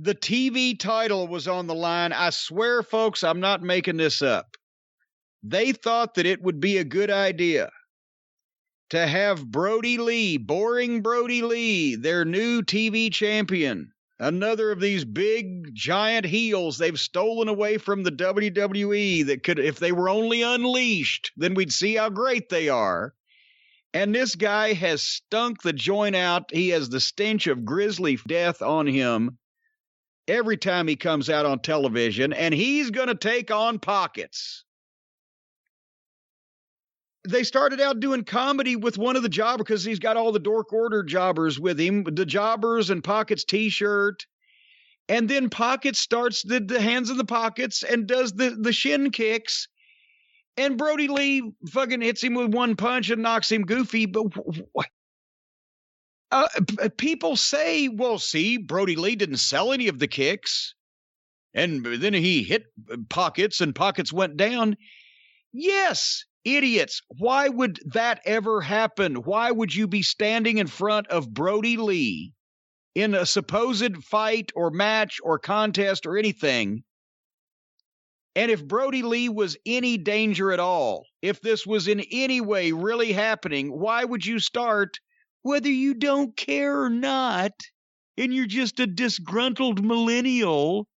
The TV title was on the line. I swear, folks, I'm not making this up. They thought that it would be a good idea to have Brodie Lee, boring Brodie Lee, their new TV champion, another of these big, giant heels they've stolen away from the WWE that could, if they were only unleashed, then we'd see how great they are. And this guy has stunk the joint out. He has the stench of grisly death on him every time he comes out on television, and he's going to take on Pockets. They started out doing comedy with one of the jobbers because he's got all the Dork Order jobbers with him, the jobbers and Pockets t-shirt. And then Pockets starts the hands in the pockets and does the shin kicks. And Brodie Lee fucking hits him with one punch and knocks him goofy. But people say, well, see, Brodie Lee didn't sell any of the kicks. And then he hit Pockets and Pockets went down. Yes. Idiots, why would that ever happen? Why would you be standing in front of Brodie Lee in a supposed fight or match or contest or anything? And if Brodie Lee was any danger at all, if this was in any way really happening, why would you start, whether you don't care or not, and you're just a disgruntled millennial?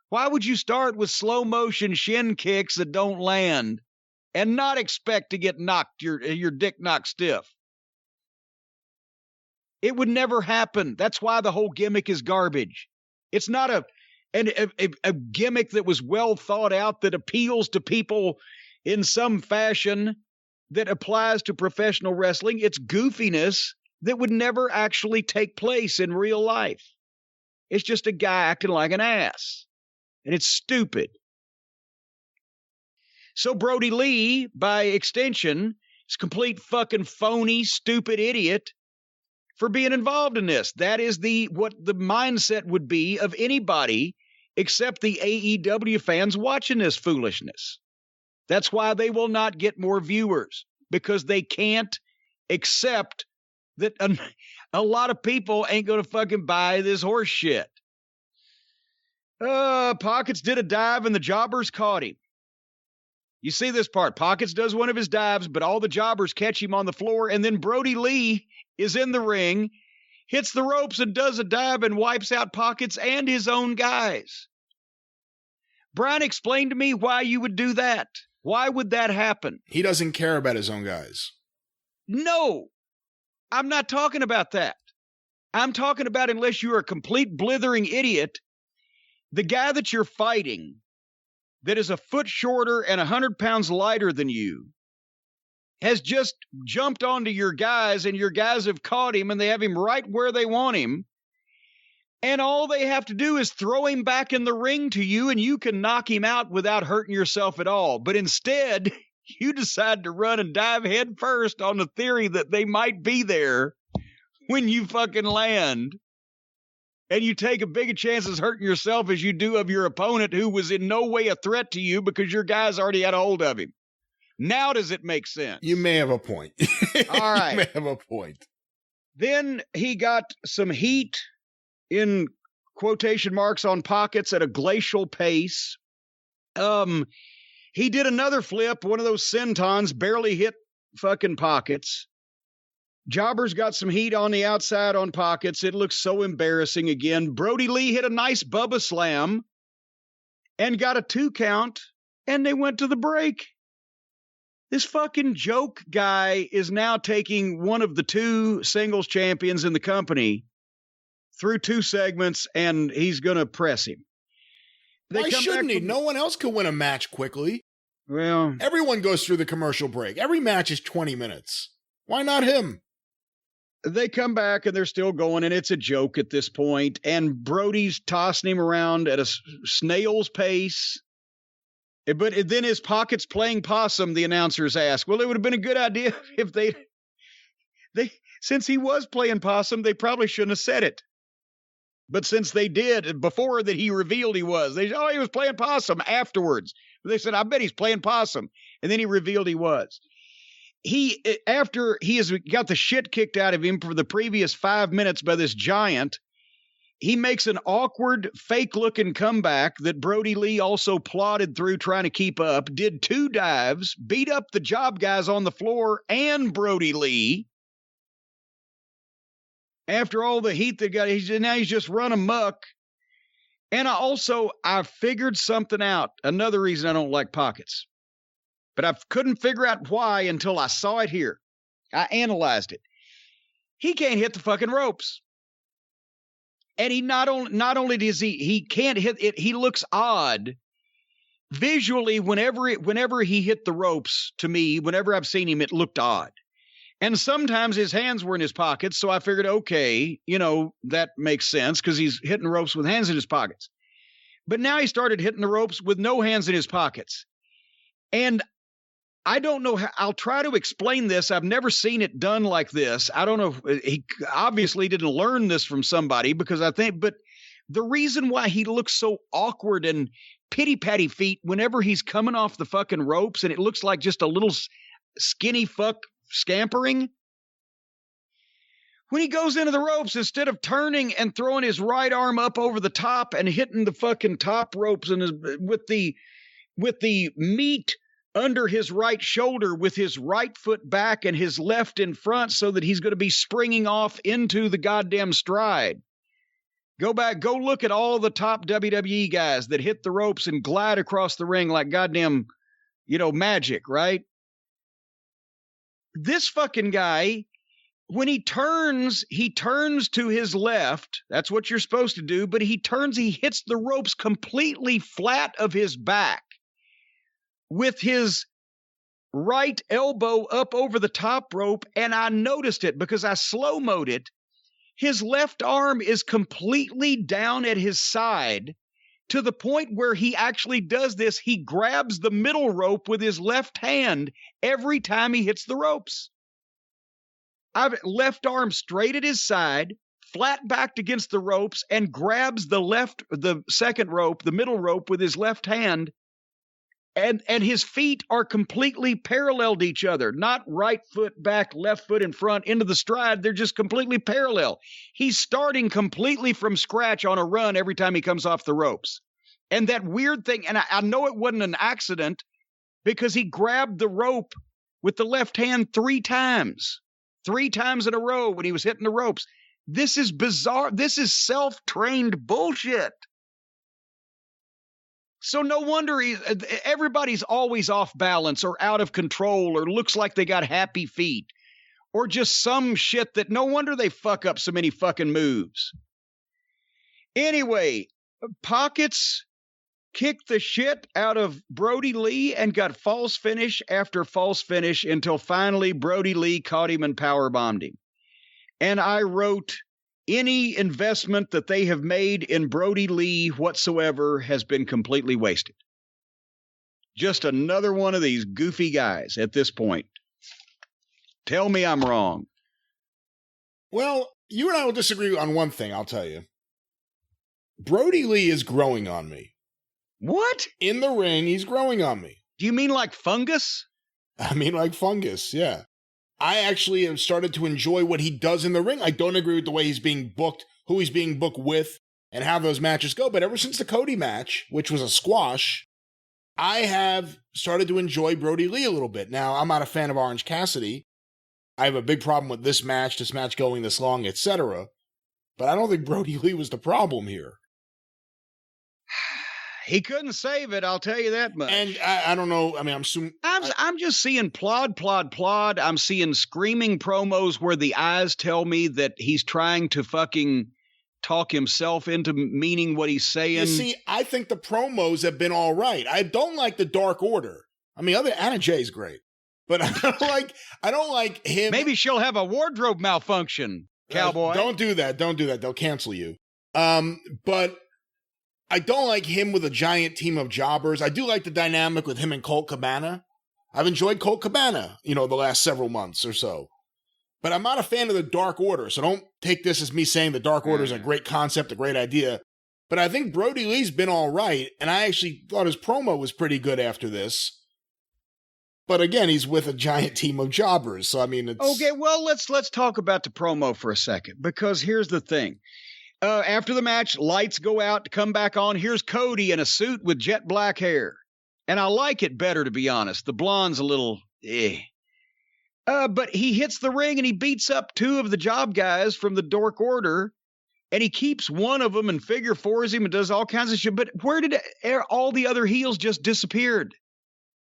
Why would you start with slow motion shin kicks that don't land? And not expect to get knocked, your dick knocked stiff. It would never happen. That's why the whole gimmick is garbage. It's not a gimmick that was well thought out that appeals to people in some fashion that applies to professional wrestling. It's goofiness that would never actually take place in real life. It's just a guy acting like an ass. And it's stupid. So Brodie Lee, by extension, is a complete fucking phony, stupid idiot for being involved in this. That is what the mindset would be of anybody except the AEW fans watching this foolishness. That's why they will not get more viewers, because they can't accept that a lot of people ain't going to fucking buy this horse shit. Pockets did a dive and the jobbers caught him. You see this part. Pockets does one of his dives, but all the jobbers catch him on the floor, and then Brodie Lee is in the ring, hits the ropes and does a dive and wipes out Pockets and his own guys. Brian, explain to me why you would do that. Why would that happen? He doesn't care about his own guys. No, I'm not talking about that. I'm talking about, unless you're a complete blithering idiot, the guy that you're fighting that is a foot shorter and 100 pounds lighter than you has just jumped onto your guys, and your guys have caught him and they have him right where they want him. And all they have to do is throw him back in the ring to you, and you can knock him out without hurting yourself at all. But instead, you decide to run and dive head first on the theory that they might be there when you fucking land. And you take as big a chance as hurting yourself as you do of your opponent, who was in no way a threat to you because your guys already had a hold of him. Now does it make sense? You may have a point. All right. You may have a point. Then he got some heat, in quotation marks, on Pockets at a glacial pace. He did another flip, one of those sentons, barely hit fucking Pockets. Jobbers got some heat on the outside on Pockets. It looks so embarrassing again. Brodie Lee hit a nice Bubba Slam and got a 2 count, and they went to the break. This fucking joke guy is now taking one of the 2 singles champions in the company through 2 segments, and he's going to press him. Why shouldn't he? No one else can win a match quickly. Well, everyone goes through the commercial break. Every match is 20 minutes. Why not him? They come back and they're still going, and it's a joke at this point. And Brodie's tossing him around at a snail's pace. But then his Pockets playing possum, the announcers ask. Well, it would have been a good idea if they since he was playing possum, they probably shouldn't have said it. But since they did before that, he revealed he was. They said, oh, he was playing possum afterwards. But they said, I bet he's playing possum. And then he revealed he was. After he has got the shit kicked out of him for the previous 5 minutes by this giant, he makes an awkward, fake-looking comeback that Brodie Lee also plodded through trying to keep up, did 2 dives, beat up the job guys on the floor and Brodie Lee. After all the heat that got, now he's just run amok. And I figured something out. Another reason I don't like pockets. But I couldn't figure out why until I saw it here. I analyzed it. He can't hit the fucking ropes. And he not only does he can't hit it, he looks odd visually whenever he hit the ropes. To me, whenever I've seen him, it looked odd. And sometimes his hands were in his pockets, so I figured, okay, that makes sense because he's hitting ropes with hands in his pockets. But now he started hitting the ropes with no hands in his pockets. And I don't know how, I'll try to explain this. I've never seen it done like this. I don't know. He obviously didn't learn this from somebody but the reason why he looks so awkward and pity-patty feet whenever he's coming off the fucking ropes and it looks like just a little skinny fuck scampering. When he goes into the ropes, instead of turning and throwing his right arm up over the top and hitting the fucking top ropes and with the meat under his right shoulder with his right foot back and his left in front so that he's going to be springing off into the goddamn stride. Go look at all the top WWE guys that hit the ropes and glide across the ring like goddamn, magic, right? This fucking guy, when he turns to his left. That's what you're supposed to do. But he hits the ropes completely flat of his back with his right elbow up over the top rope. And I noticed it because I slow-moed it. His left arm is completely down at his side to the point where he actually does this. He grabs the middle rope with his left hand every time he hits the ropes. I've left arm straight at his side, flat backed against the ropes, and grabs the second rope, the middle rope, with his left hand. And his feet are completely parallel to each other, not right foot back, left foot in front into the stride. They're just completely parallel. He's starting completely from scratch on a run every time he comes off the ropes. And that weird thing, and I know it wasn't an accident because he grabbed the rope with the left hand 3 times in a row when he was hitting the ropes. This is bizarre. This is self-trained bullshit. So no wonder everybody's always off balance or out of control or looks like they got happy feet or just some shit that no wonder they fuck up so many fucking moves. Anyway, Pockets kicked the shit out of Brodie Lee and got false finish after false finish until finally Brodie Lee caught him and powerbombed him. And I wrote, any investment that they have made in Brodie Lee whatsoever has been completely wasted. Just another one of these goofy guys at this point. Tell me I'm wrong. Well, you and I will disagree on one thing, I'll tell you. Brodie Lee is growing on me. What? In the ring, he's growing on me. Do you mean like fungus? I mean like fungus, yeah. I actually have started to enjoy what he does in the ring. I don't agree with the way he's being booked, who he's being booked with, and how those matches go. But ever since the Cody match, which was a squash, I have started to enjoy Brodie Lee a little bit. Now, I'm not a fan of Orange Cassidy. I have a big problem with this match going this long, etc. But I don't think Brodie Lee was the problem here. He couldn't save it, I'll tell you that much. And I don't know. I mean, I'm just seeing plod. I'm seeing screaming promos where the eyes tell me that he's trying to fucking talk himself into meaning what he's saying. You see, I think the promos have been all right. I don't like the Dark Order. I mean, Anna Jay's great, but I don't like him. Maybe she'll have a wardrobe malfunction, cowboy. Don't do that. They'll cancel you. But I don't like him with a giant team of jobbers. I do like the dynamic with him and Colt Cabana. I've enjoyed Colt Cabana, the last several months or so. But I'm not a fan of the Dark Order, so don't take this as me saying the Dark Order is a great concept, a great idea. But I think Brodie Lee's been all right, and I actually thought his promo was pretty good after this. But again, he's with a giant team of jobbers, so I mean, it's... Okay, well, let's talk about the promo for a second, because here's the thing. After the match, lights go out to come back on. Here's Cody in a suit with jet black hair. And I like it better, to be honest. The blonde's a little but he hits the ring and he beats up 2 of the job guys from the Dork Order. And he keeps one of them and figure fours him and does all kinds of shit. But where did all the other heels just disappeared?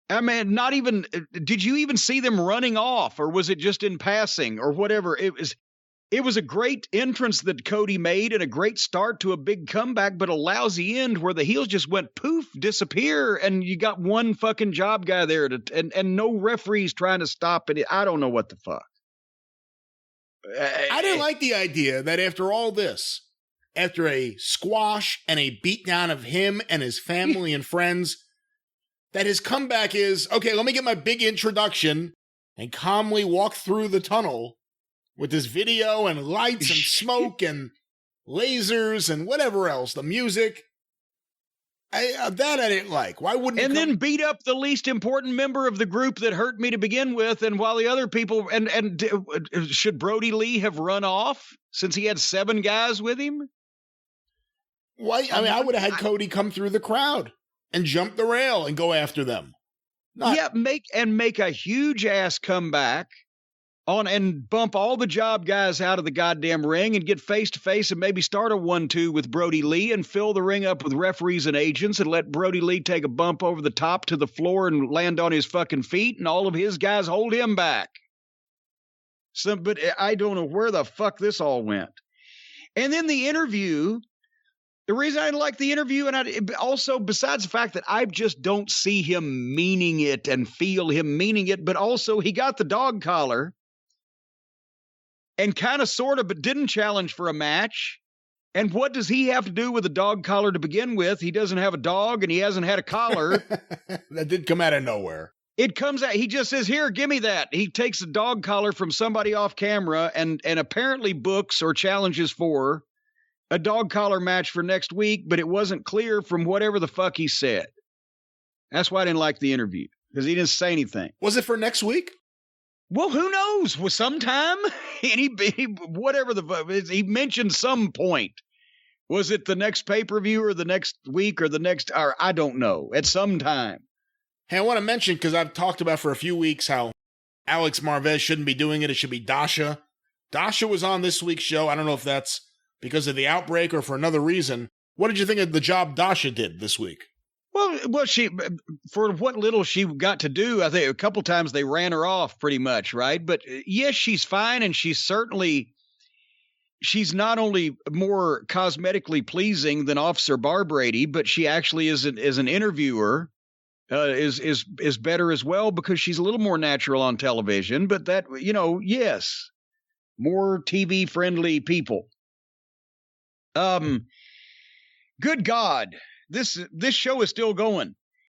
I mean, not even, did you even see them running off, or was it just in passing or whatever? It was a great entrance that Cody made and a great start to a big comeback, but a lousy end where the heels just went poof, disappear, and you got one fucking job guy there and no referees trying to stop it. I don't know what the fuck. I didn't like the idea that after all this, after a squash and a beatdown of him and his family and friends, that his comeback is, okay, let me get my big introduction and calmly walk through the tunnel with this video and lights and smoke and lasers and whatever else, the music. That I didn't like. Why wouldn't and then beat up the least important member of the group that hurt me to begin with, and while the other people and should Brodie Lee have run off since he had 7 guys with him? Why? I mean, I would have had Cody come through the crowd and jump the rail and go after them. Make a huge ass comeback on and bump all the job guys out of the goddamn ring and get face to face and maybe start a 1-2 with Brodie Lee and fill the ring up with referees and agents and let Brodie Lee take a bump over the top to the floor and land on his fucking feet and all of his guys hold him back. But I don't know where the fuck this all went. And then the interview, the reason I didn't like the interview, and also besides the fact that I just don't see him meaning it and feel him meaning it, but also he got the dog collar and kind of sort of, but didn't challenge for a match. And what does he have to do with a dog collar to begin with? He doesn't have a dog and he hasn't had a collar. That did come out of nowhere. It comes out. He just says, here, give me that. He takes a dog collar from somebody off camera and apparently books or challenges for a dog collar match for next week, but it wasn't clear from whatever the fuck he said. That's why I didn't like the interview, because he didn't say anything. Was it for next week? Well, who knows? Was sometime, and he whatever he mentioned some point. Was it the next pay-per-view or the next week or the next, or I don't know, at some time. Hey, I want to mention, because I've talked about for a few weeks how Alex Marvez shouldn't be doing it. It should be Dasha. Dasha was on this week's show. I don't know if that's because of the outbreak or for another reason. What did you think of the job Dasha did this week? Well, she, for what little she got to do, I think a couple times they ran her off pretty much, right? But yes, she's fine, and she's not only more cosmetically pleasing than Officer Brady, but she actually is an interviewer, is better as well, because she's a little more natural on television. But that, yes, more TV friendly people. Good God. This show is still going.